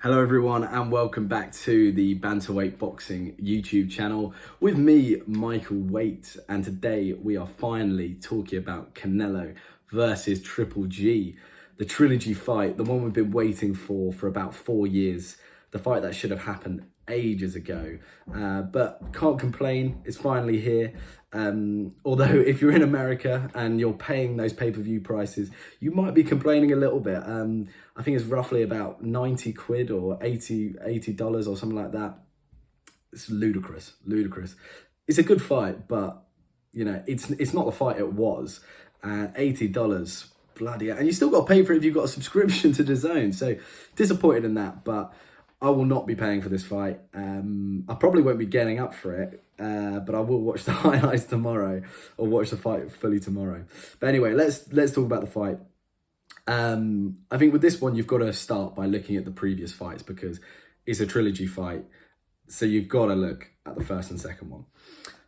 Hello everyone and welcome back to the Bantamweight Boxing YouTube channel with me, Michael Waite, and today we are finally talking about Canelo versus Triple G, the trilogy fight, the one we've been waiting for about 4 years, the fight that should have happened ages ago, but can't complain, it's finally here. Although if you're in America and you're paying those pay-per-view prices, you might be complaining a little bit. I think it's roughly about 90 quid or $80 or something like that. It's ludicrous. It's a good fight, but you know, it's not the fight it was. $80, bloody hell. And you still got to pay for it if you've got a subscription to DAZN. So disappointed in that, but I will not be paying for this fight. I probably won't be getting up for it, but I will watch the highlights tomorrow or watch the fight fully tomorrow. But anyway, let's talk about the fight. I think with this one, you've got to start by looking at the previous fights because it's a trilogy fight. So you've got to look at the first and second one.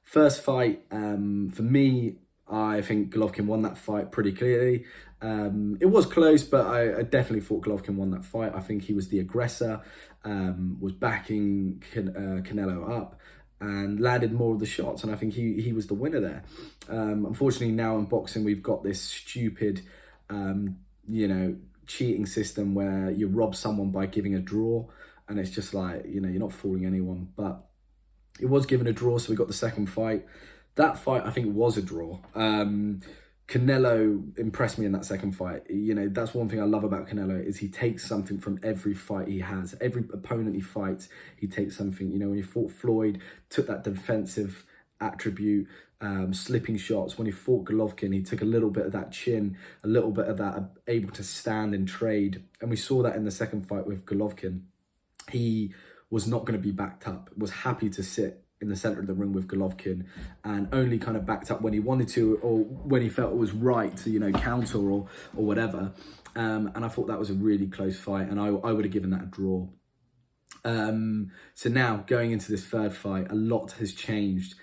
First fight, for me, I think Golovkin won that fight pretty clearly. It was close, but I definitely thought Golovkin won that fight. I think he was the aggressor, was backing Canelo up and landed more of the shots. And I think he was the winner there. Unfortunately, now in boxing, we've got this stupid, cheating system where you rob someone by giving a draw. And it's just like, you're not fooling anyone. But it was given a draw, so we got the second fight. That fight, I think, was a draw. Canelo impressed me in that second fight. That's one thing I love about Canelo is he takes something from every fight he has. Every opponent he fights, he takes something. When he fought Floyd, took that defensive attribute, slipping shots. When he fought Golovkin, he took a little bit of that chin, a little bit of that, able to stand and trade. And we saw that in the second fight with Golovkin. He was not going to be backed up, was happy to sit in the center of the ring with Golovkin and only kind of backed up when he wanted to or when he felt it was right to, counter or whatever. And I thought that was a really close fight and I would have given that a draw. So now going into this third fight, a lot has changed.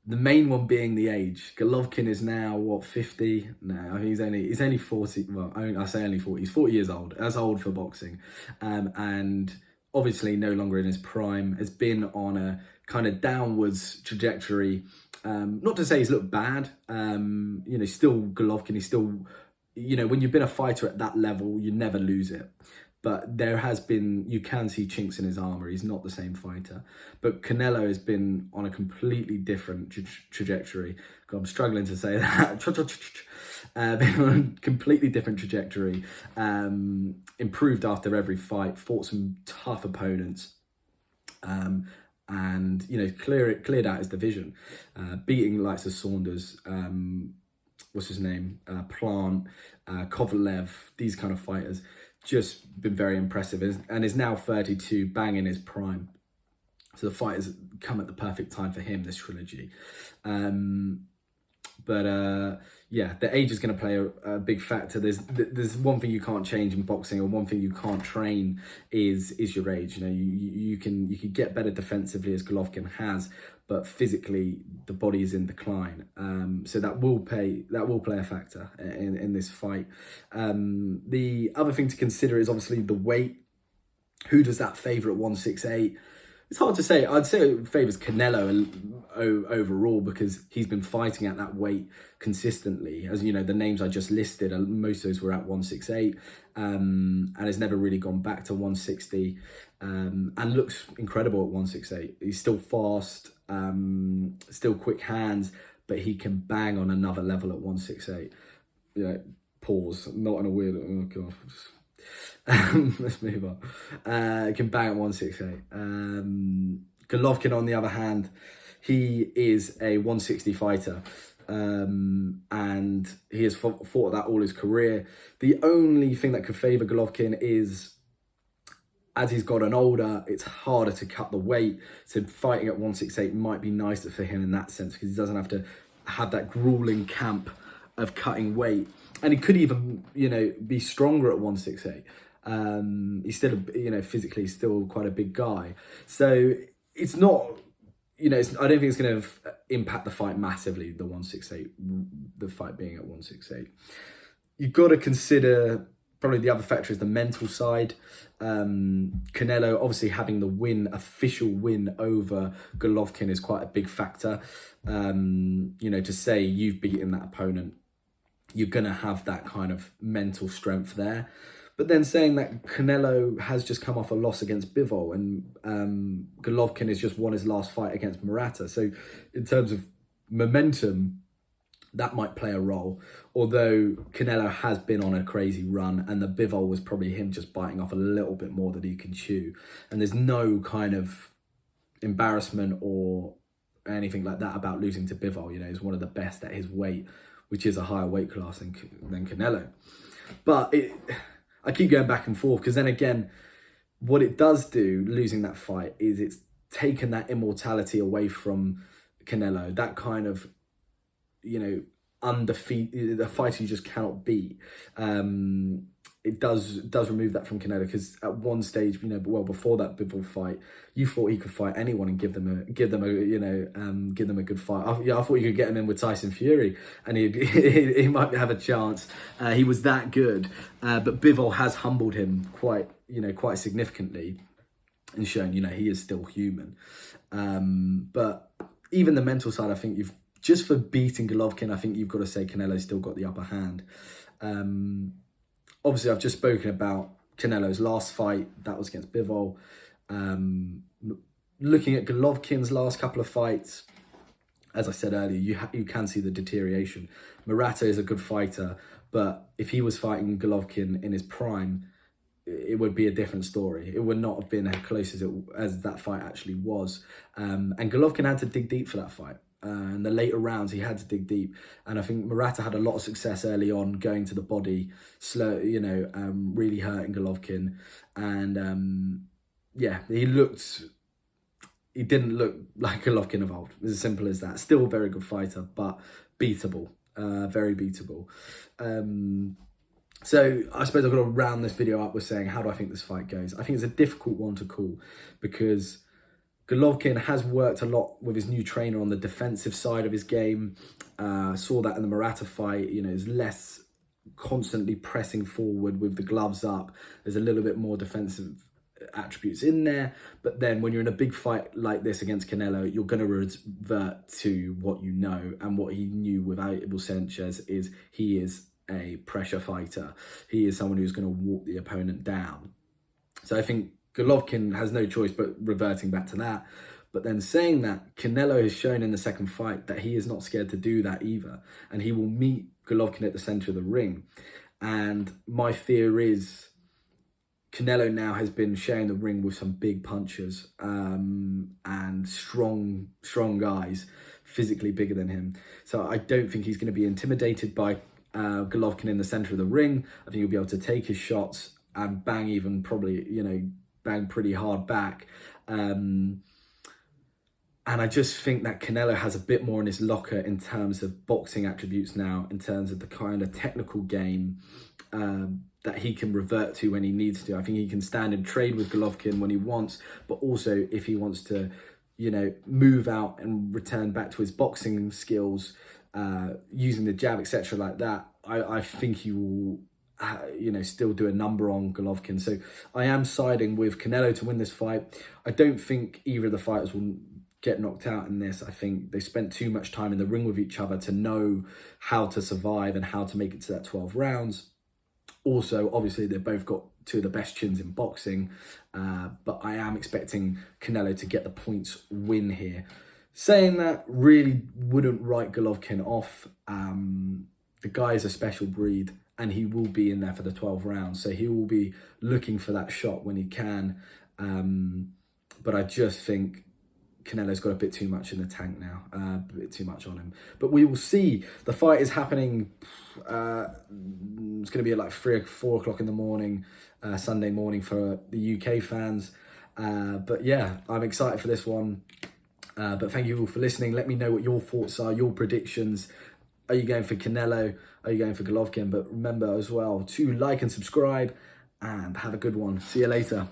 The main one being the age. Golovkin is now, what, 50? No, I think he's only 40. Well, I say only 40. He's 40 years old. That's old for boxing. And obviously no longer in his prime, has been on a kind of downwards trajectory. Not to say he's looked bad. Still Golovkin, he's still, when you've been a fighter at that level, you never lose it. But there has been, you can see chinks in his armor. He's not the same fighter. But Canelo has been on a completely different trajectory. God, I'm struggling to say that. Been on a completely different trajectory. Improved after every fight. Fought some tough opponents. And cleared out his division. Beating likes of Saunders. What's his name? Plant. Kovalev. These kind of fighters. Just been very impressive and is now 32, bang in his prime. So the fight has come at the perfect time for him, this trilogy. The age is going to play a big factor. There's one thing you can't change in boxing, or one thing you can't train is your age. You can get better defensively as Golovkin has, but physically the body is in decline. So that will play a factor in this fight. The other thing to consider is obviously the weight. Who does that favour at 168? It's hard to say. I'd say it favours Canelo overall because he's been fighting at that weight consistently. As you know, the names I just listed, most of those were at 168, and has never really gone back to 160, and looks incredible at 168. He's still fast, still quick hands, but he can bang on another level at 168. Pause. Not in a weird. Oh god. Let's move on. Can bang at 168. Golovkin, on the other hand, he is a 160 fighter, and he has fought that all his career. The only thing that could favour Golovkin is, as he's gotten older, it's harder to cut the weight. So fighting at 168 might be nicer for him in that sense because he doesn't have to have that grueling camp of cutting weight. And he could even, be stronger at 168. He's still, physically still quite a big guy. So it's not, I don't think it's going to impact the fight massively, the fight being at 168. You've got to consider probably the other factor is the mental side. Canelo obviously having the official win over Golovkin is quite a big factor. You know, to say you've beaten that opponent, you're going to have that kind of mental strength there. But then saying that Canelo has just come off a loss against Bivol, and Golovkin has just won his last fight against Murata. So in terms of momentum, that might play a role. Although Canelo has been on a crazy run, and the Bivol was probably him just biting off a little bit more than he can chew. And there's no kind of embarrassment or anything like that about losing to Bivol. You know, he's one of the best at his weight, which is a higher weight class than Canelo. But I keep going back and forth, because then again, what it does do, losing that fight, is it's taken that immortality away from Canelo. That kind of, you know, undefeated, the fighter you just cannot beat. It does remove that from Canelo, because at one stage, you know, well before that Bivol fight, you thought he could fight anyone and give them a good fight. I thought you could get him in with Tyson Fury, and he might have a chance. He was that good, but Bivol has humbled him quite significantly, and shown, you know, he is still human. But even the mental side, I think just for beating Golovkin, I think you've got to say Canelo's still got the upper hand. Obviously, I've just spoken about Canelo's last fight. That was against Bivol. Looking at Golovkin's last couple of fights, as I said earlier, you can see the deterioration. Murata is a good fighter, but if he was fighting Golovkin in his prime, it would be a different story. It would not have been as close as that fight actually was. And Golovkin had to dig deep for that fight. In the later rounds, he had to dig deep. And I think Murata had a lot of success early on, going to the body, slow, really hurting Golovkin. And yeah, he didn't look like Golovkin evolved. It's as simple as that. Still a very good fighter, but beatable, very beatable. So I suppose I've got to round this video up with saying, how do I think this fight goes? I think it's a difficult one to call, because Golovkin has worked a lot with his new trainer on the defensive side of his game. Saw that in the Murata fight. You know, he's less constantly pressing forward with the gloves up. There's a little bit more defensive attributes in there. But then when you're in a big fight like this against Canelo, you're going to revert to what you know. And what he knew with Abel Sanchez is he is a pressure fighter. He is someone who's going to walk the opponent down. So I think Golovkin has no choice but reverting back to that. But then saying that, Canelo has shown in the second fight that he is not scared to do that either. And he will meet Golovkin at the centre of the ring. And my fear is Canelo now has been sharing the ring with some big punchers and strong guys, physically bigger than him. So I don't think he's going to be intimidated by Golovkin in the centre of the ring. I think he'll be able to take his shots and bang, even probably, bang pretty hard back. And I just think that Canelo has a bit more in his locker in terms of boxing attributes now, in terms of the kind of technical game that he can revert to when he needs to. I think he can stand and trade with Golovkin when he wants, but also if he wants to, move out and return back to his boxing skills, using the jab, etc. like that, I think he will still do a number on Golovkin. So I am siding with Canelo to win this fight. I don't think either of the fighters will get knocked out in this. I think they spent too much time in the ring with each other to know how to survive and how to make it to that 12 rounds. Also, obviously, they've both got two of the best chins in boxing, but I am expecting Canelo to get the points win here. Saying that really wouldn't write Golovkin off. The guy is a special breed, and he will be in there for the 12 rounds. So he will be looking for that shot when he can. But I just think Canelo's got a bit too much in the tank now, a bit too much on him. But we will see. The fight is happening. It's going to be at like 3 or 4 o'clock in the morning, Sunday morning for the UK fans. But yeah, I'm excited for this one. But thank you all for listening. Let me know what your thoughts are, your predictions. Are you going for Canelo? Are you going for Golovkin? But remember as well to like and subscribe, and have a good one. See you later.